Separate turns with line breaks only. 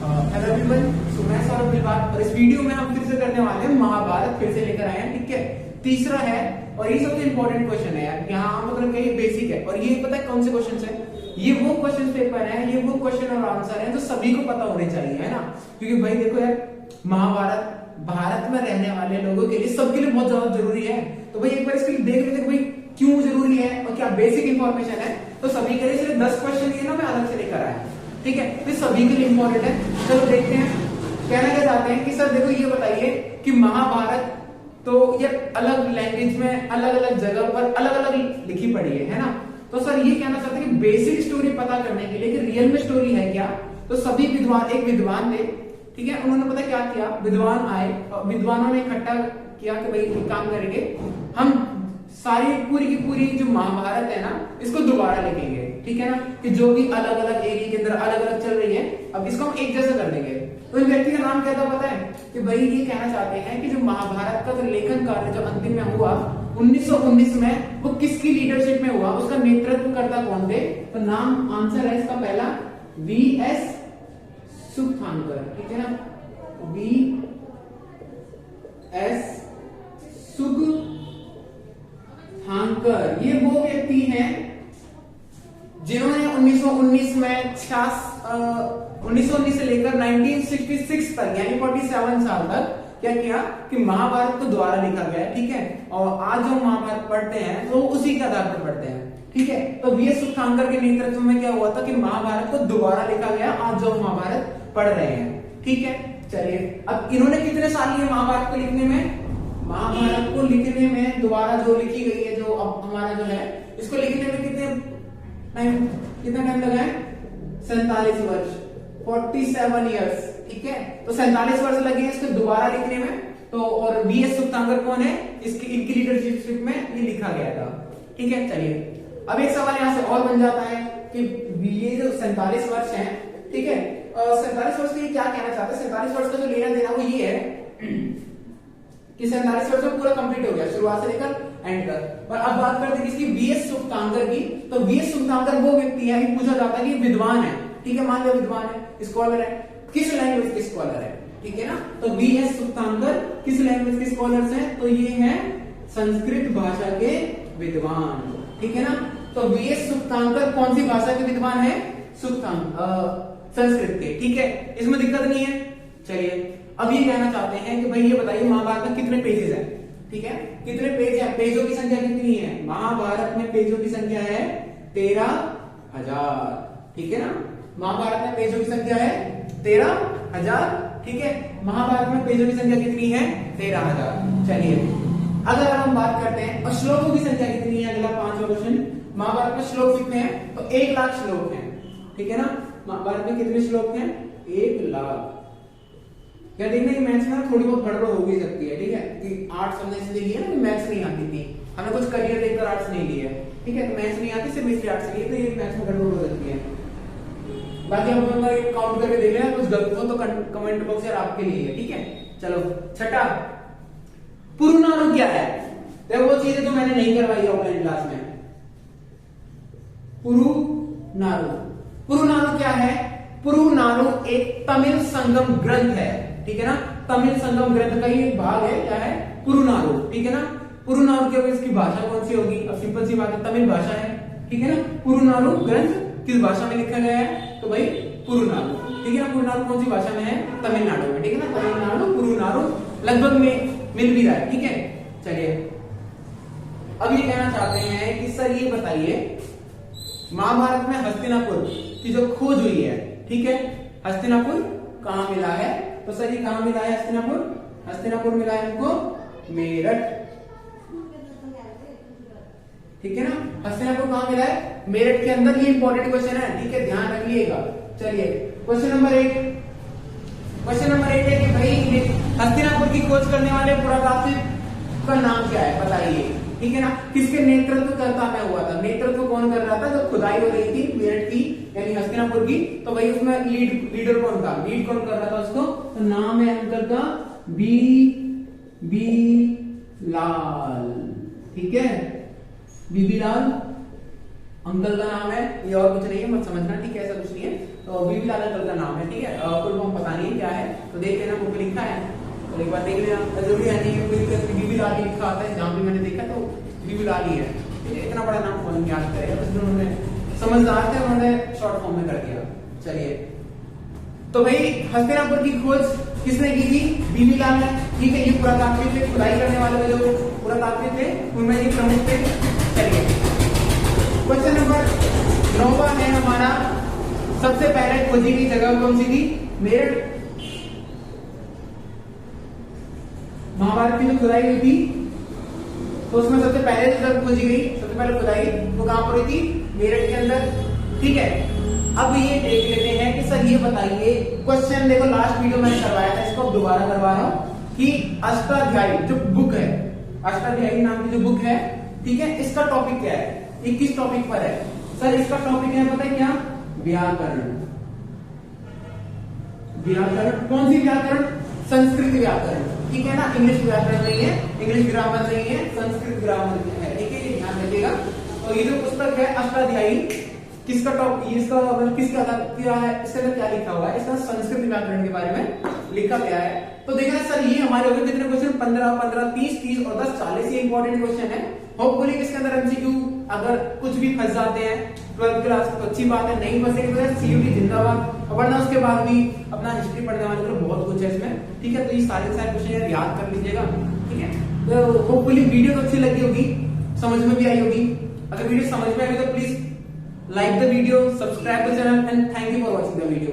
Hello everyone, सो मैं सौरभ बिलवाल और इस वीडियो में हम फिर से करने वाले हैं महाभारत, फिर से लेकर आए हैं। ठीक है, तीसरा है और ये सबसे इंपॉर्टेंट क्वेश्चन है यार। यहाँ मतलब ये बेसिक है और ये पता है कौन से क्वेश्चन है? ये वो क्वेश्चन पेपर है, ये वो क्वेश्चन और आंसर है जो सभी को पता होने चाहिए, है ना। क्योंकि भाई देखो यार, महाभारत भारत में रहने वाले लोगों के लिए, सबके लिए बहुत ज्यादा जरूरी है। तो भाई एक बार इसके लिए देख लेते भाई क्यों जरूरी है और क्या बेसिक इंफॉर्मेशन है। तो सभी के लिए सिर्फ 10 क्वेश्चन ये ना मैं अलग से लेकर आया। ठीक है, तो सभी के लिए इंपॉर्टेंट है। चलो देखते हैं कहना क्या चाहते हैं कि सर देखो ये बताइए कि महाभारत तो ये अलग लैंग्वेज में अलग अलग जगह पर अलग अलग लिखी पड़ी है ना। तो सर ये कहना चाहते हैं कि बेसिक स्टोरी पता करने के लिए कि रियल में स्टोरी है क्या। तो सभी विद्वान, एक विद्वान थे, ठीक है, उन्होंने पता क्या किया, विद्वान आए और विद्वानों ने इकट्ठा किया कि भाई एक काम करेंगे, हम सारी पूरी की पूरी जो महाभारत है ना इसको दोबारा लिखेंगे। ठीक है ना, कि जो भी अलग अलग एरिया के अंदर अलग अलग चल रही है, अब इसको हम एक जैसा कर देंगे। तो इन व्यक्ति का नाम क्या था पता है? कि भाई ये कहना चाहते हैं कि जो महाभारत का जो लेखन कार्य जो अंतिम में हुआ 1919 में, वो किसकी लीडरशिप में हुआ, उसका नेतृत्व करता कौन थे? तो नाम आंसर है इसका पहला V.S. सुबथांकर। ठीक है ना, V.S. सुबथांकर ये वो व्यक्ति हैं जिन्होंने 1919 में 1919 से लेकर 1966 तक यानी 47 साल तक क्या किया कि महाभारत को दोबारा लिखा गया। ठीक है, और आज जो महाभारत पढ़ते हैं तो उसी के आधार पर पढ़ते हैं। ठीक है, तो V.S. सुबथांकर के नेतृत्व में क्या हुआ था कि महाभारत को दोबारा लिखा गया, आज जो महाभारत पढ़ रहे हैं। ठीक है, चलिए अब इन्होंने कितने साल लिए महाभारत को लिखने में? महाभारत को लिखने में दोबारा जो लिखी गई है, जो अब हमारा जो है इसको लिखने में कितना टाइम लगा है? 47 वर्ष, 47 इयर्स। ठीक है, तो 47 वर्ष लगे इसको दोबारा लिखने में। तो और V.S. सुबथांकर कौन है? इनकी लीडरशिप में ये लिखा गया था। ठीक है, चलिए अब एक सवाल यहां से और बन जाता है कि ये जो 47 वर्ष है, ठीक है, 47 वर्ष के क्या कहना चाहते हैं? 47 वर्ष का जो लेना देना वो ये है कि 47 वर्ष में पूरा कंप्लीट हो गया, शुरुआत से लेकर एंड तक। और अब बात करते हैं किसकी? V.S. सुबथांकर की। तो V.S. सुबथांकर वो व्यक्ति है, पूछा जाता है कि विद्वान है। ठीक है, मान लिया विद्वान है, स्कॉलर है, किस लैंग्वेज के स्कॉलर है? ठीक है ना, तो V.S. सुबथांकर किस लैंग्वेज के स्कॉलर्स हैं? तो ये है संस्कृत भाषा के विद्वान। ठीक है ना, तो V.S. सुबथांकर कौन सी भाषा के विद्वान है? संस्कृत के। ठीक है, इसमें दिक्कत नहीं है। चलिए अब ये कहना चाहते हैं कि भाई ये बताइए महाभारत में कितने पेजेस हैं? ठीक है, कितने पेज है? पेजों की संख्या कितनी है? महाभारत में पेजों की संख्या है 13,000। ठीक है ना, महाभारत में पेजों की संख्या है 13,000। ठीक है, महाभारत में पेजों की संख्या कितनी है? 13,000। चलिए अगर हम बात करते हैं और श्लोकों की संख्या कितनी है, अगला 5वां क्वेश्चन, महाभारत में श्लोक कितने हैं? तो 1 लाख श्लोक हैं। ठीक है ना, महाभारत में कितने श्लोक हैं? 1 लाख। क्या देखना कि मैथ्स में थोड़ी बहुत गड़बड़ हो भी सकती है। ठीक है, कि आर्ट्स हमने इसलिए लिया ना, मैथ्स नहीं आती थी, हमें कुछ करियर देखकर आर्ट्स नहीं लिया। ठीक है, तो मैथ्स नहीं आती, सिर्फ इसलिए आर्ट्स लिए, तो ये मैथ्स में गड़बड़ हो सकती है। बाकी हम काउंट करके देख लेना, कुछ गलत हो तो कमेंट बॉक्स यार आपके लिए है। ठीक है, चलो छठा, पुरुनारू क्या है? देखो वो चीजें तो मैंने नहीं करवाई ऑनलाइन क्लास में। पुरुनारू क्या है? पुरुनारू एक तमिल संगम ग्रंथ है। ठीक है ना, तमिल संगम ग्रंथ का ही भाग है। क्या है? पुरुनारू। ठीक है ना, पुरुनारू के इसकी भाषा कौन सी होगी? अब सिंपल सी बात है, तमिल भाषा है। ठीक है ना, पुरुनारू ग्रंथ किस भाषा में लिखा गया है? तो भाई पुरुनारू। ठीक है ना, पुरुनारू कौन सी भाषा में है? तमिलनाडु में। ठीक है ना, तमिलनाडु पुरुनारू लगभग में मिल भी रहा है। ठीक है, चलिए अब ये कहना चाहते हैं कि सर ये बताइए महाभारत में हस्तिनापुर की जो खोज हुई है, ठीक है, हस्तिनापुर कहां मिला है? तो सर ये कहां मिला है हस्तिनापुर? हस्तिनापुर मिला है हमको मेरठ। ठीक है ना, हस्तिनापुर कहां मिला है? मेरठ के अंदर। ये इंपॉर्टेंट क्वेश्चन है, ठीक है, ध्यान रखिएगा। चलिए क्वेश्चन नंबर 1 है कि भाई हस्तिनापुर की खोज करने वाले पुरातात्विक का नाम क्या है? बताइए। ठीक है ना, किसके नेतृत्व करता में हुआ था? नेतृत्व कौन कर रहा था? जब खुदाई हो रही थी मेरठ की यानी हस्तिनापुर की, तो भाई उसमें लीडर कौन था? लीड कौन कर रहा था उसको? तो नाम है अंकल का बी लाल। ठीक है, बीबी लाल अंकल का नाम है, ये और कुछ नहीं है, मत समझना, ठीक है, ऐसा कुछ नहीं है। तो बीबी लाल अंकल का नाम है, ठीक है, फुल फॉर्म पता नहीं है क्या है, तो देख लेना बुक में लिखा है, तो एक बार देख लेना, जरूरी है नहीं बीबी लाल ही लिखा आता है, जहाँ भी मैंने देखा तो बीबी लाल ही है, ठीक है, इतना बड़ा नाम कौन याद करेगा, बस उन्होंने समझदार थे, उन्होंने शॉर्ट फॉर्म में कर दिया। चलिए, तो भाई हस्तिनापुर की खोज किसने की थी? बीबी लाल ने, ठीक है, ये पुरातात्विक थे, खुदाई करने वाले जो पुरातात्विक थे उनमें ये प्रमुख थे। चलिए, क्वेश्चन नंबर 9 है हमारा, सबसे पहले खोजी गई जगह कौन सी थी? मेरठ। महाभारत की जो खुदाई हुई थी तो उसमें सबसे पहले जो जगह खोजी गई, सबसे पहले खुदाई वो कहां पर हुई थी? मेरठ के अंदर, ठीक है। अब ये देख लेते हैं कि सर ये बताइए, क्वेश्चन देखो लास्ट वीडियो मैंने करवाया था, इसको दोबारा करवा रहा हूं कि अष्टाध्यायी जो बुक है, अष्टाध्यायी नाम की जो बुक है, ठीक है, इसका टॉपिक क्या है? ये किस टॉपिक पर है? सर इसका टॉपिक है पता है क्या? व्याकरण। व्याकरण, कौन सी व्याकरण? संस्कृत व्याकरण, ठीक है ना, इंग्लिश व्याकरण नहीं है, इंग्लिश ग्रामर नहीं है, संस्कृत ग्रामर है, ठीक है, ये ध्यान रखिएगा। और ये जो पुस्तक है अष्टाध्यायी, किसका टॉपिक, इसका किसका क्या है, इसके अंदर क्या लिखा हुआ है? इसका संस्कृत व्याकरण के बारे में लिखा गया है। तो देखना सर ये हमारे हो गए कितने क्वेश्चन? 15 15 30 30 और 10 40 ये इंपॉर्टेंट क्वेश्चन है। होपफुली इसके अंदर एमसीक्यू अगर कुछ भी फंस जाते हैं 12th क्लास तो अच्छी बात है, नहीं फंसेंगे तो सीयूटी जिंदाबाद, वरना उसके बाद भी अपना हिस्ट्री पढ़ने वाले को बहुत कुछ है इसमें, ठीक है। तो ये सारे क्वेश्चन याद कर लीजिएगा, ठीक है। तो होपफुली वीडियो तो अच्छी लगी होगी, समझ में भी आई होगी। अगर वीडियो समझ में आई तो please like the video, subscribe the channel and thank you for watching the video.